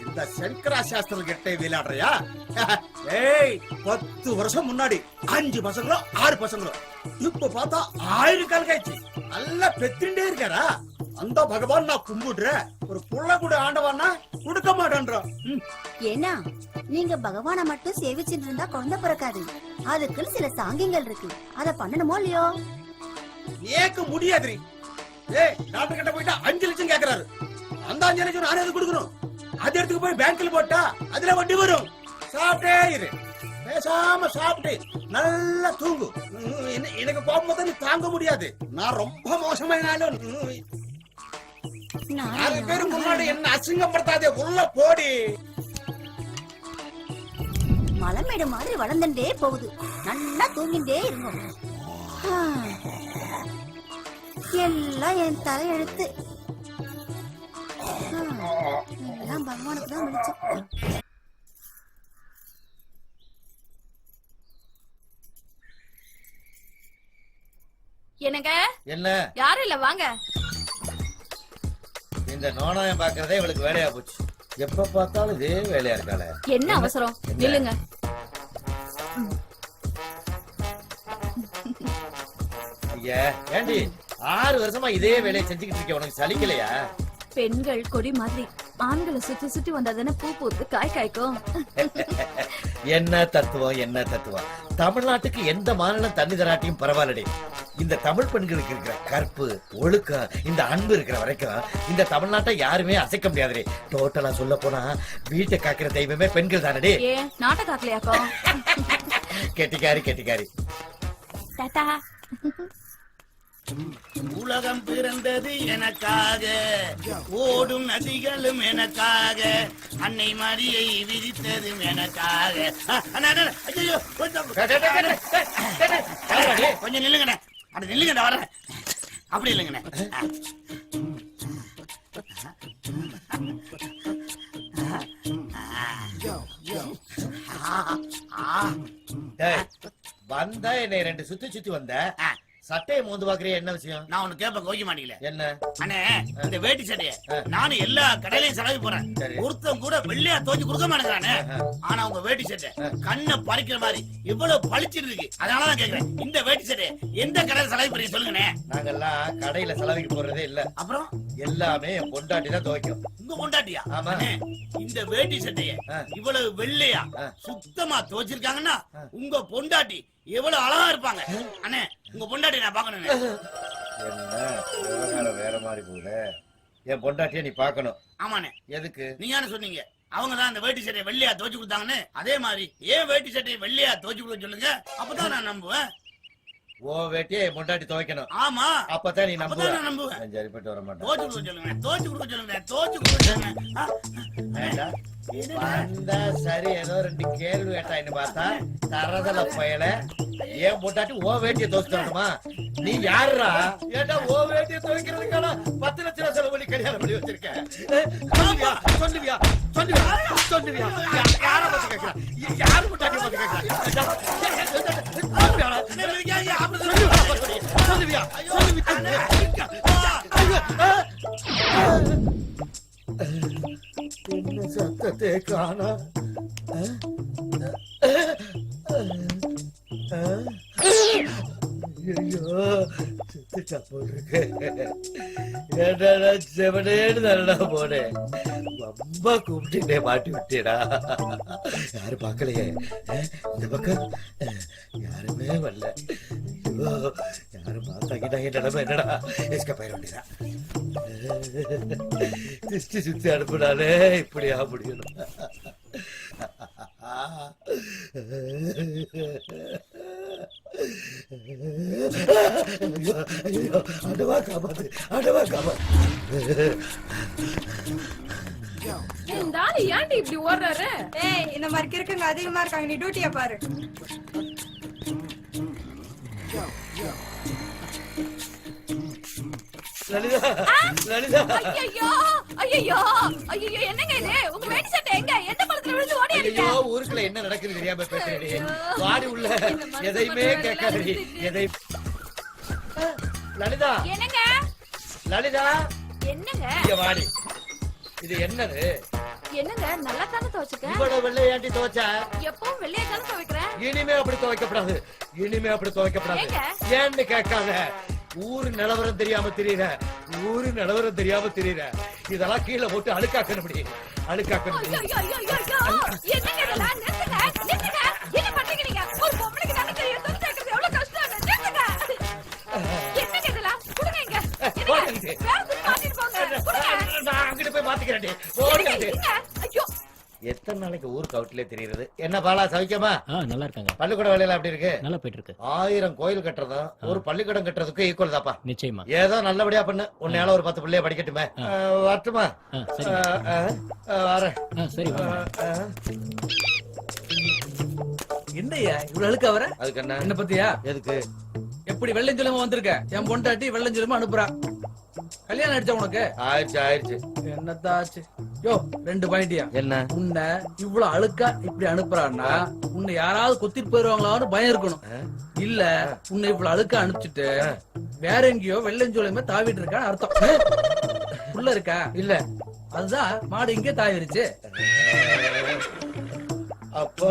இந்த சங்கரா சாஸ்திரம் கிட்டே விளையாடுறியா? ஏய் 10 வருஷம் முன்னாடி 5 பசங்களோ 6 பசங்களோ, இப்ப பார்த்தா 1000 கால் காய்ச்சி நல்லா பெத்திண்டே இருக்காரா? அந்த பகவான் நான் கும்பிடுறேன், ஒரு புள்ள கூட ஆண்டவான்னா கொடுக்க மாட்டேன்றான். ஏன்னா நீங்க பகவான மட்டும் சேவிச்சுட்டு இருந்தா குழந்தை பிறக்காது. அதுக்குன்னு சில சாங்கியங்கள் இருக்கு, அத பண்ணணுமோ இல்லையோ? ஏக்க முடியாதுரி. ஏய் டாக்டர் கிட்ட போயிட்டா 5 லட்சம் கேக்குறாரு. அந்த 5 லட்சம் நானே கொடுக்கணும். அது எடுத்துக்கு போய் பேங்க்ல போட்டா அதுல வட்டி வரும். சாப்பிட்டே இரு, பேசாம சாப்பிட்டு நல்லா தூங்கு. எனக்கு போகும்போது நீ தாங்க முடியாது. நான் ரொம்ப மோசமாயினாலும் 6 பேரு முன்னாடி என்ன அசிங்கப்படுத்தாதே, உள்ள போடி. மலைமேடு மாதிரி வளர்ந்துட்டே போகுது, நல்லா தூங்கிட்டே இருக்கும். எல்லாம் என் தலையெழுத்து. எல்லாம் பகவானுக்கு தான் விழிச்சோம். என்னங்க? என்ன? யாரும் இல்ல, வாங்க. இந்த நோனாயம் பாக்குறதே இவளுக்கு வேலையா போச்சு. எப்ப பார்த்தாலும் இதே வேலையா இருக்காளே. என்ன அவசரம்? நில்லுங்க. ஐயா ஏண்டி 6 வருஷமா இதே வேலையை செஞ்சுக்கிட்டு இருக்க, உனக்கு சலிக்கலையா? பெண்கள் கொடி மாதிரி ஆண்களை சுத்தி சுத்தி வந்தாதானே பூ பூத்து காய் காய்க்கும். என்ன தத்துவம், என்ன தத்துவம். தமிழ்நாட்டுக்கு எந்த மாநிலம் தண்ணி தராட்டியும் பரவாயில்லடி. இந்த தமிழ் பெண்களுக்கு இருக்கிற கற்பு, ஒழுக்கம், இந்த அன்பு இருக்கிற வரைக்கும் இந்த தமிழ்நாட்டை யாருமே அசைக்க முடியாது. டோட்டலா சொல்ல போனா வீட்டை காக்கிற தெய்வமே பெண்கள் தானடி. ஏன் நாட்ட காக்கலையாக்கோ? கெட்டிக்காரி கெட்டிக்காரி. டாடா. உலகம் பிறந்தது எனக்காக, ஓடும் நதிகளும் எனக்காக, அன்னை மரியை விதித்ததும் எனக்காக. கொஞ்சம் நில்லுங்கண்ணே, அப்படி நில்லுங்கண்ணே, வரேன். அப்படி இல்லைங்கண்ணே. வந்தா என்னை 2 சுத்தி சுத்தி வந்த, சட்டையை மோந்து பாக்குறிய, என்ன விஷயம்? நான் ஒண்ணு கேப்ப கோவிக்க மாட்டீங்களே. என்ன? அண்ணே, இந்த வேட்டி சட்டைய நானும் எல்லா கடையிலையும் செலவு போறேன், ஒருத்தன் கூட வெள்ளையா தோச்சு கொடுக்க மாட்டேங்கிறானே. ஆனா உங்க வேட்டி சட்டை கண்ணை பறிக்கிற மாதிரி இவ்வளவு பளிச்சிட்டு இருக்கு. அதனாலதான் கேக்குறேன், இந்த வேட்டி சட்டைய எந்த கடையில செலவு பண்ணி சொல்லுங்கண்ணே. நாங்கெல்லாம் கடையில செலவுக்கு போறதே இல்ல. அப்புறம் எல்லாமே என் பொண்டாட்டி தான் துவைக்கும். உங்க பொண்டாட்டியா? ஆமா. இந்த வேட்டி சட்டைய இவ்வளவு வெள்ளையா சுத்தமா துவைச்சிருக்காங்கன்னா உங்க பொண்டாட்டி எவ்வளவு அழகா இருப்பாங்க. அண்ணே, உங்க பொண்டாட்டி நான் பாக்கணும். என்ன வேற மாதிரி போகுது? என் பொண்டாட்டிய நீ பாக்கணும். ஆமாண்ணே. எதுக்கு? நீங்க சொன்னீங்க அவங்க தான் அந்த வேட்டி சட்டையை வெள்ளையா துவைச்சு கொடுத்தாங்கன்னு. அதே மாதிரி ஏன் வேட்டி சட்டையை வெள்ளையா துவைச்சு கொடுக்க சொல்லுங்க, அப்பதான் நான் நம்புவேன். ஓ வேட்டியை என் பொண்டாட்டி துவைக்கணும். ஆமா, அப்பதான் நீ நம்புவேன். நம்புவேன். சரிப்பட்டு வர மாட்டேன். துவைச்சு கொடுக்க சொல்லுங்க, துவைச்சு கொடுக்க சொல்லுங்க, துவைச்சு கொடுக்க சொல்லுங்க. வந்தா சரி, ஏதோ 2 கேள்வி கேட்டான்னு பார்த்தா தரதல பயல. ஏன் பொண்டாட்டி ஓ வேட்டியை துவைச்சு தரணுமா? நீ யாருடா? ஏட்டா ஓ வேட்டியை துவைக்கிறதுக்கான 10 லட்சம் செலவு பண்ணி கல்யாணம் பண்ணி வச்சிருக்கேன். சொல்லுவியா சொல்லுவியா சொல்லுவியா? யார பத்தி கேட்கிறா? யாரு பொண்டாட்டி பத்தி கேட்கிறா? சொல்லுவியா என்ன சத்தத்தை காணா? ஐயோ செத்துட்டா போட்டிருக்கு. என்னடா செவனேன்னு தானடா போனேன். ரொம்ப கூப்பிட்டுட்டே மாட்டி விட்டேடா. யாரும் பார்க்கலையே. இந்த பக்கம் யாருமே வரல. ஐயோ யாரும் பார்த்தாக்கிட்டா என் நிலைமை என்னடா? எஸ்கே பயிர வேண்டியதா. திருஷ்டி சுத்தி அனுப்புனாலே இப்படியா முடியணும்? அடவா காப்பாத்து, அடவா காப்பாத்து. ஏன்டி இப்படி ஓடுறாரு? ஏய், இந்த மாதிரி இருக்குங்க அதிகமா இருக்காங்க, நீ டியூட்டியா பாரு. லலிதா, லலிதா. ஐயோ ஐயோ ஐயோ, என்னங்க இது? உங்க வேட்டி சட்டை எங்க? எந்த பழத்துல விழுந்து ஓடி அடிக்க? ஐயோ, ஊருக்குள்ள என்ன நடக்குது தெரியாம பேசுறேடி. வாடி உள்ள எதையுமே கேட்காதடி. எதை லலிதா, என்னங்க? லலிதா என்னங்க? இங்க வாடி. இது என்னது? என்னங்க நல்லா தானே துவைச்சிருக்கேன். இவ்வளவு வெள்ளை ஏண்டி துவைச்ச? எப்பவும் வெள்ளையா தானே துவைக்கிறேன். இனிமே அப்படி துவைக்கப்படாது. இனிமே அப்படி துவைக்கப்படாது. ஏங்க? ஏன்னு கேட்காத. ஊரு நிலவரம் தெரியாம தெரியற. ஊரு நிலவரம் தெரியாம தெரியற. இதெல்லாம் கீழே போட்டு அழுக்காக்கணும். அழுக்காக்கணும். ஐயோ, ஐயோ, ஐயோ, ஐயோ. என்னங்க இதெல்லாம்? நிறுத்துங்க, நிறுத்துங்க. என்ன பண்றீங்க நீங்க? ஒரு பொம்பளைக்கு தானே தெரியும் துணி துவைக்கிறது எவ்வளவு கஷ்டம்னு. நிறுத்துங்க. என்னங்க இதெல்லாம்? கொடுங்க இங்க. போடுங்க. வேற துணி மாத்திட்டு போங்க. கொடுங்க. நான் அங்கிட்டு போய் மாத்திக்கிறேன். என்னங்க போடுங்க. இங்க? ஐயோ. எத்தனை நாளைக்கு ஊருக்கு அவுட்லயே தெரியுது? என்ன பாலா சவிக்கமா? நல்லா இருக்காங்க. பள்ளிக்கூட வேலையில அப்படி இருக்கு? நல்லா போயிட்டு இருக்கு. 1000 கோயில் கட்டுறதும் ஒரு பள்ளிக்கூடம் கட்டுறதுக்கு ஈக்குவல் தாப்பா. நிச்சயமா. ஏதோ நல்லபடியா பண்ணு. உன்னையால ஒரு 10 பிள்ளைய படிக்கட்டுமே. வரட்டுமா? சரி. வரேன். சரி வாங்க. என்னய்யா இவ்வளவு அழுக்க வர? அதுக்கு என்ன? என்ன பத்தியா? எதுக்கு? எப்படி வெள்ளஞ்சொலமா வந்திருக்க? என் பொண்டாட்டி வெள்ளஞ்சொலமா அனுப்புறா. கல்யாணம் அடிச்சா உனக்கு? ஆயிடுச்சு. என்னத்தாச்சு? யோ 2 பாயிண்டியா? என்ன? உன்னை இவ்வளவு அழுக்கா இப்படி அனுப்புறான்னா உன்னை யாராவது கொத்திட்டு போயிருவாங்களான்னு பயம் இருக்கணும். இல்ல உன்னை இவ்வளவு அழுக்கா அனுப்பிச்சிட்டு வேற எங்கேயோ வெள்ளஞ்சொலமே தாவிட்டு இருக்கான்னு அர்த்தம். உள்ள இருக்கா? இல்ல. அதுதான் மாடு இங்கே தாவிருச்சு. அப்போ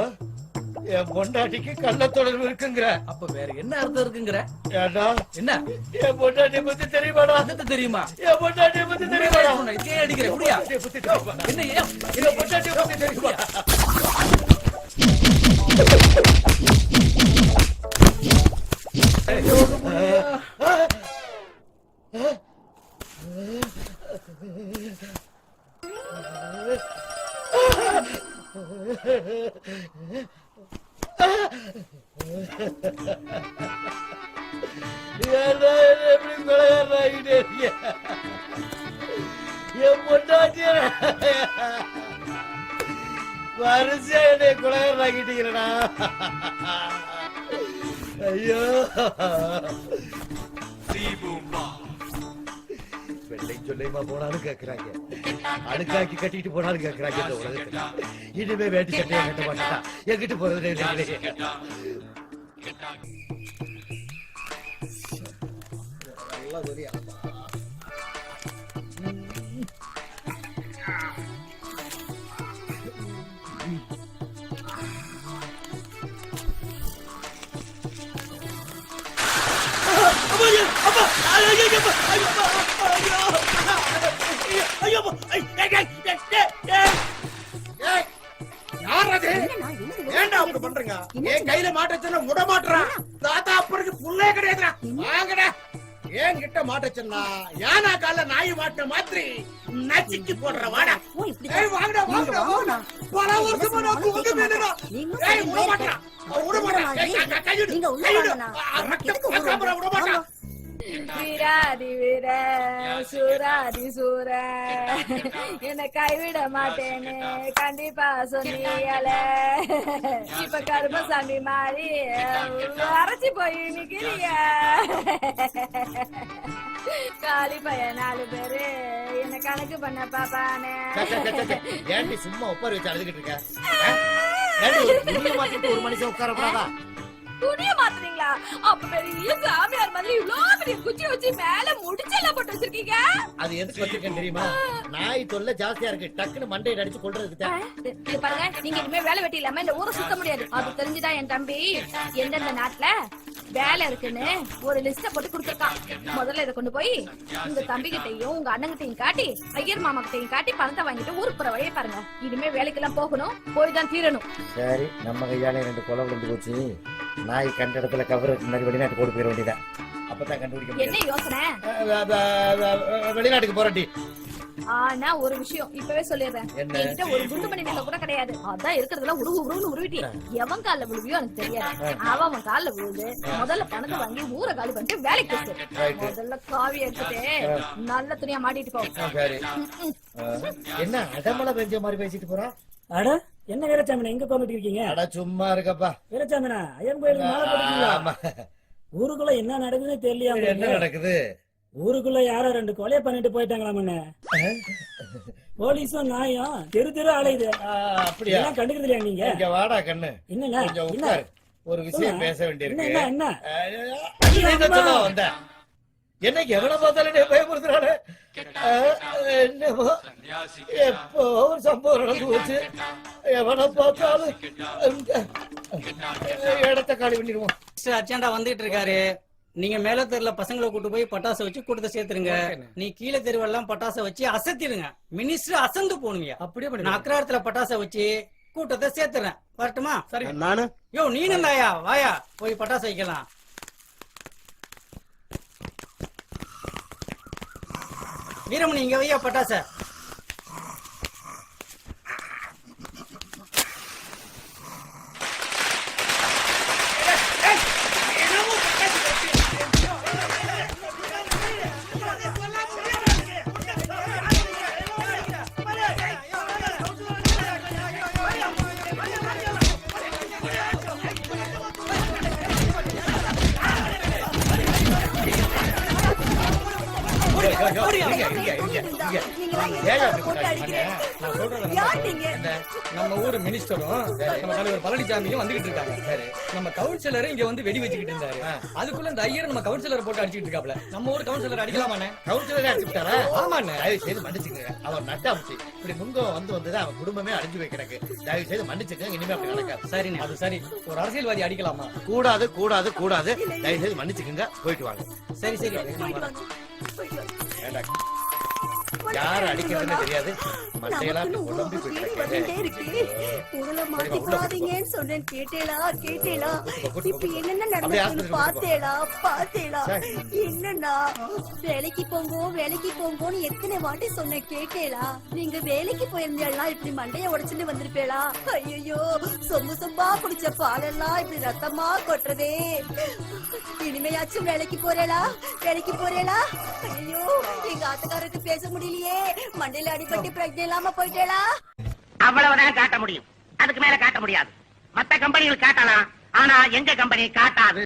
என் பொண்டாட்டிக்கு கள்ள தொடர்பு இருக்குங்கிற? அப்ப வேற என்ன அர்த்தம் இருக்குங்கிற? ஏண்டா என்ன என் பொண்டாட்டிய பத்தி தெரியுமாடா? அர்த்தத்தை தெரியுமா? என் பொண்டாட்டிய பத்தி தெரியுமாடா? இதே அடிக்கிற முடியா? என்ன ஏன் என் பொண்டாட்டிய பத்தி தெரியுமா? எப்படி கொலைகாரனாகிட்டே இருக்கிய? என் பொண்டாட்டிய வரிசையா என்னை கொலைகாரனாகிட்டீங்களா? ஐயோ வெள்ளை சொல்லையுமா போனாலும் கேக்குறாங்க, அழுக்காக்கி கட்டிட்டு போனாலும் கேக்குறாங்க. இந்த உலகத்துல இனிமே வேட்டி சட்டையை கட்ட மாட்டா. எங்கிட்டு போறது ஏன்டா அப்படி பண்றீங்க? என் கையில மாட்டச்சன்னா முட மாட்டுறான். தாத்தா அப்பருக்கு புள்ளே கிடையாதுடா. வாங்கடா. ஏன் கிட்ட மாட்டச்சன்னா யானா கால நாய் மாட்ட மாதிரி நச்சிக்கு போடுற வாடா. ஏய் வாங்கடா வாங்கடா. பல வருஷமா நான் குங்க மேலடா. ஏய் முட மாட்டறா. முட மாட்டறா. கையிடு. நீங்க உள்ள வாங்கண்ணா. ரத்தம் முட மாட்டறா. வீராதி வீர சூராதி சூர என்னை கைவிட மாட்டேன்னு கண்டிப்பா சொன்னியல. இப்ப கருப்பசாமி மாறி அரைச்சி போய் நிக்கிறிய. காலி பையன் 4 பேரு என்ன கணக்கு பண்ண பாப்பானே. ஏன்டி சும்மா உட்கார வச்சு அழுதுகிட்டு இருக்க? மாத்திட்டு ஒரு மனுஷன் உட்கார கூடாதா? துணிய மாத்துறீங்களா? அப்ப பெரிய சாமியார் மாதிரி இவ்வளவு பெரிய குச்சி வச்சு மேல முடிச்செல்லாம் போட்டு வச்சிருக்கீங்க. அது எதுக்கு வச்சிருக்கேன் தெரியுமா? நாய் தொல்லை ஜாஸ்தியா இருக்கு. டக்குன்னு மண்டையில அடிச்சு கொள்றதுக்கு. இது பாருங்க, நீங்க இனிமே வேலை வெட்டி இல்லாம இந்த ஊரை சுத்த முடியாது. அது தெரிஞ்சுதான் என் தம்பி எந்தெந்த நாட்டுல வேலை இருக்குன்னு ஒரு லிஸ்ட போட்டு கொடுத்துருக்கான். முதல்ல இதை கொண்டு போய் உங்க தம்பி கிட்டையும் உங்க அண்ணங்கிட்டையும் காட்டி ஐயர் மாமா கிட்டையும் காட்டி பணத்தை வாங்கிட்டு ஊருக்கு போற வழியை பாருங்க. இனிமே வேலைக்கெல்லாம் போகணும், போய் தான் தீரணும். சரி, நம்ம கையால 2 கொலை விழுந்து போச்சு. நாய் கண்ட இடத்துல கவருக்கு முன்னாடி வெளிநாட்டு போட்டு போயிட வேண்டியதான். அப்பதான் கண்டுபிடிக்க என்ன யோசனை? வெளிநாட்டுக்கு போறடி. ஆனா ஒரு விஷயம் இப்பவே சொல்லிடுறேன். என்கிட்ட ஒரு குண்டு மணி நகை கூட கிடையாது. அதான் இருக்கிறதுல உருவுன்னு உருவிட்டி. எவன் கால விழுவியோ எனக்கு தெரியாது. அவன் கால விழுது முதல்ல பணத்தை வாங்கி ஊரை காலி பண்ணிட்டு வேலைக்கு போச்சு. முதல்ல காவி எடுத்துட்டு நல்ல துணியா மாட்டிட்டு போ. என்ன அடமலை பெஞ்ச மாதிரி பேசிட்டு போறா? அட என்ன வீரச்சாமி எங்க கோமிட்டு இருக்கீங்க? அட சும்மா இருக்கப்பா. வீரச்சாமினா ஐயன் கோயிலுக்கு மாலை போட்டுருக்கீங்களா? ஊருக்குள்ள என்ன நடக்குதுன்னு தெரியலையா? என்ன நடக்குது? ஊருக்குள்ள யாரோ 2 கொலை பண்ணிட்டு போயிட்டாங்களாமண்ணே. போலீஸும் நாயும் தெரு தெரு அலையுது. அப்படியா? கண்டுக்கிறது இல்லையா நீங்க? இங்க வாடா கண்ணு. என்ன ஒரு விஷயம் பேச வேண்டியிருக்கு. என்ன என்ன சொல்ல வந்த? என்ன எவனை பார்த்தாலும் நீ பயமுறுத்துறானே. என்னமோ எப்போ ஒரு சம்பவம் நடந்து போச்சு. எவனை பார்த்தாலும் இடத்த காலி பண்ணிடுவோம். அர்ச்சண்டா வந்துட்டு இருக்காரு. நீங்க மேல தெருல பசங்களை கூட்டு போய் பட்டாசை வச்சு கூட்டத்தை சேர்த்துருங்க. நீ கீழே தெருவெல்லாம் பட்டாசை வச்சு அசத்திடுங்க. மினிஸ்டர் அசந்து போனுங்க. அப்படியே நான் அக்ராரத்துல பட்டாசை வச்சு கூட்டத்தை சேர்த்துறேன். வரட்டுமா? சரி. நானு யோ நீனும் தாயா வாயா போய் பட்டாசு வைக்கலாம். வீரமணி இங்க வையா பட்டாசை. நம்ம ஊரு மினிஸ்டரும் நம்ம தலைவர் பழனிசாமியும் வந்துகிட்டு இருக்காங்க. நம்ம கவுன்சிலர் இங்க வந்து வெடி வச்சுக்கிட்டு இருந்தாரு. அதுக்குள்ள இந்த ஐயர் நம்ம கவுன்சிலர் போட்டு அடிச்சுட்டு இருக்காப்ல. நம்ம ஊர் கவுன்சிலர் அடிக்கலாமாண்ணே? கவுன்சிலரே அடிச்சுட்டாரா? ஆமாண்ணே. தயவு செய்து மன்னிச்சுங்க. அவர் நட்டாமுச்சு இப்படி முங்கம் வந்து அவன் குடும்பமே அடிஞ்சு போய் கிடக்கு. தயவு செய்து மன்னிச்சுங்க. இனிமே அப்படி நடக்காது. சரிண்ணே. அது சரி. ஒரு அரசியல்வாதி அடிக்கலாமா? கூடாது கூடாது கூடாது. தயவு செய்து மன்னிச்சுக்கங்க. போயிட்டு வாங்க. சரி சரி. வேண்டாம். யார அடிக்கிறதுன்னு தெரியாது. மண்டையெல்லாம் குழம்பி வந்துட்டே இருக்கு. உடலை மாத்திக்காதீங்கன்னு சொன்னேன். கேட்டேளா கேட்டேளா? இப்ப என்னென்ன நடந்துச்சுன்னு பாத்தேளா? என்னன்னா வேலைக்கு போங்கோன்னு எத்தனை வாட்டி சொன்னேன். கேட்டேளா? நீங்க வேலைக்கு போயிருந்தா இப்படி மண்டைய உடைச்சுட்டு வந்திருப்பேளா? ஐயோ சொம்பா குடிச்ச பாலெல்லாம் இப்படி ரத்தமா கொட்டுறதே. இனிமையாச்சும் வேலைக்கு போறேளா? ஐயோ எங்க ஆத்துக்காரருக்கு பேச முடியலையே. மண்டையில அடிபட்டு பிரச்சனை இல்லாம போயிட்டேளா? அவ்வளவுதான் காட்ட முடியும். அதுக்கு மேல காட்ட முடியாது. மத்த கம்பெனிகள் காட்டலாம், ஆனா எங்க கம்பெனி காட்டாது.